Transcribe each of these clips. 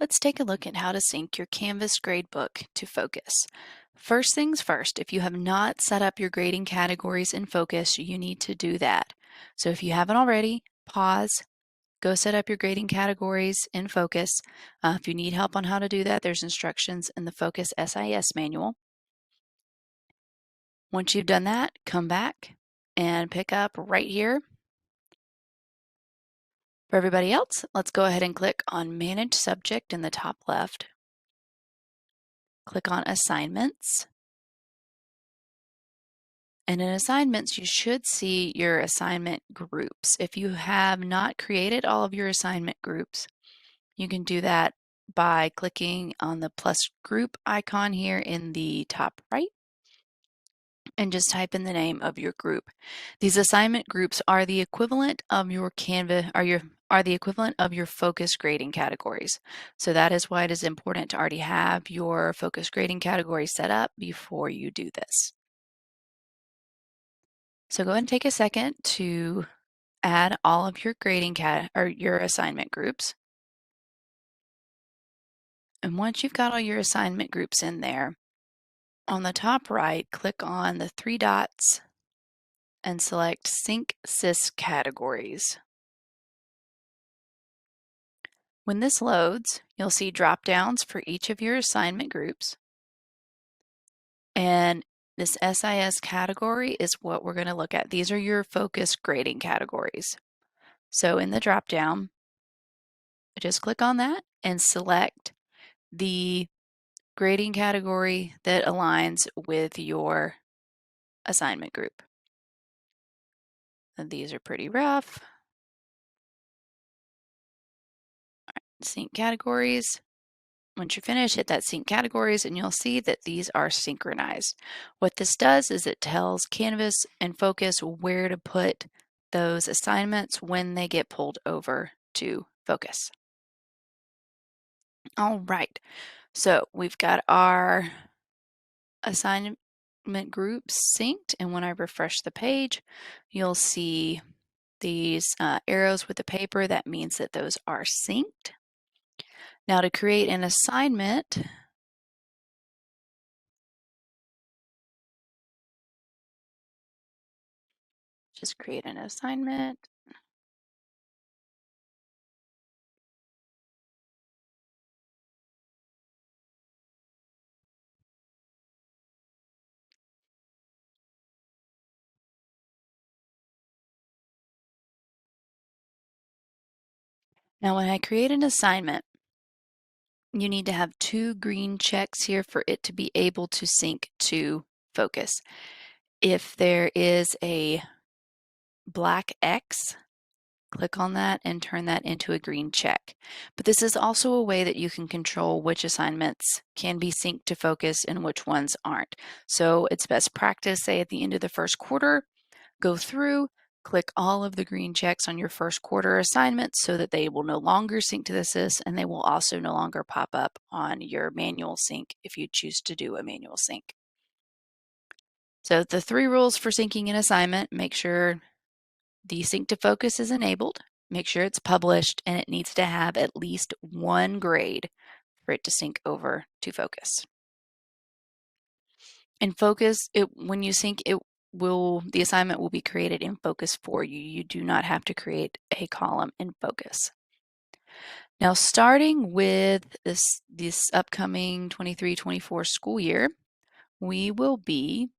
Let's take a look at how to sync your Canvas gradebook to Focus. First things first, if you have not set up your grading categories in Focus, you need to do that. So if you haven't already, pause, go set up your grading categories in Focus. If you need help on how to do that, there's instructions in the Focus SIS Manual. Once you've done that, come back and pick up right here. For everybody else, let's go ahead and click on Manage Subject in the top left. Click on Assignments. And in assignments, you should see your assignment groups. If you have not created all of your assignment groups, you can do that by clicking on the plus group icon here in the top right and just type in the name of your group. These assignment groups are the equivalent of your Canvas, are the equivalent of your focus grading categories. So that is why it is important to already have your focus grading category set up before you do this. So go ahead and take a second to add all of your grading or your assignment groups. And once you've got all your assignment groups in there, on the top right, click on the three dots and select Sync SIS Categories. When this loads, you'll see drop downs for each of your assignment groups. And this SIS category is what we're going to look at. These are your focus grading categories. So in the drop down, just click on that and select the grading category that aligns with your assignment group. And these are pretty rough. All right, sync categories. Once you're finished, hit that sync categories and you'll see that these are synchronized. What this does is it tells Canvas and Focus where to put those assignments when they get pulled over to Focus. All right, so we've got our assignment groups synced, and when I refresh the page, you'll see these arrows with the paper. That means that those are synced. Now to create an assignment, just create an assignment. Now when I create an assignment, you need to have two green checks here for it to be able to sync to Focus. If there is a black X, click on that and turn that into a green check. But this is also a way that you can control which assignments can be synced to Focus and which ones aren't. So it's best practice, say at the end of the first quarter, go through, click all of the green checks on your first quarter assignments so that they will no longer sync to the SIS, and they will also no longer pop up on your manual sync if you choose to do a manual sync. So the 3 rules for syncing an assignment: make sure the sync to Focus is enabled, make sure it's published, and it needs to have at least 1 grade for it to sync over to Focus. In Focus, when you sync, the assignment will be created in Focus for you. You do not have to create a column in Focus. Now, starting with this upcoming 23-24 school year, we will be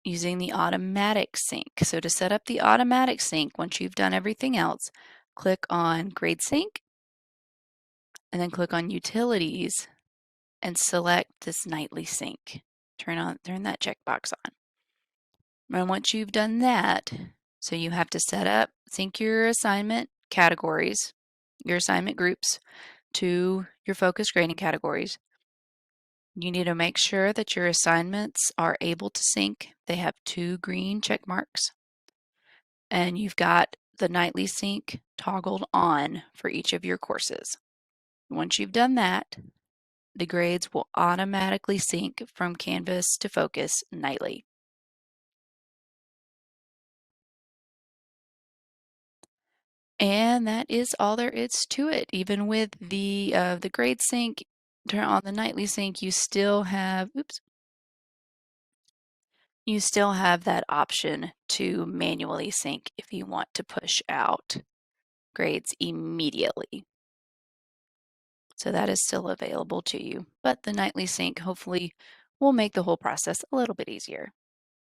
using the automatic sync. So to set up the automatic sync, once you've done everything else, click on Grade Sync, and then click on Utilities and select this nightly sync. Turn that checkbox on. And once you've done that, so you have to set up, sync your assignment categories, your assignment groups to your focus grading categories. You need to make sure that your assignments are able to sync. They have 2 green check marks. And you've got the nightly sync toggled on for each of your courses. Once you've done that, the grades will automatically sync from Canvas to Focus nightly. And that is all there is to it. Even with the grade sync, turn on the nightly sync, you still have, oops, you still have that option to manually sync if you want to push out grades immediately. So that is still available to you, but the nightly sync hopefully will make the whole process a little bit easier.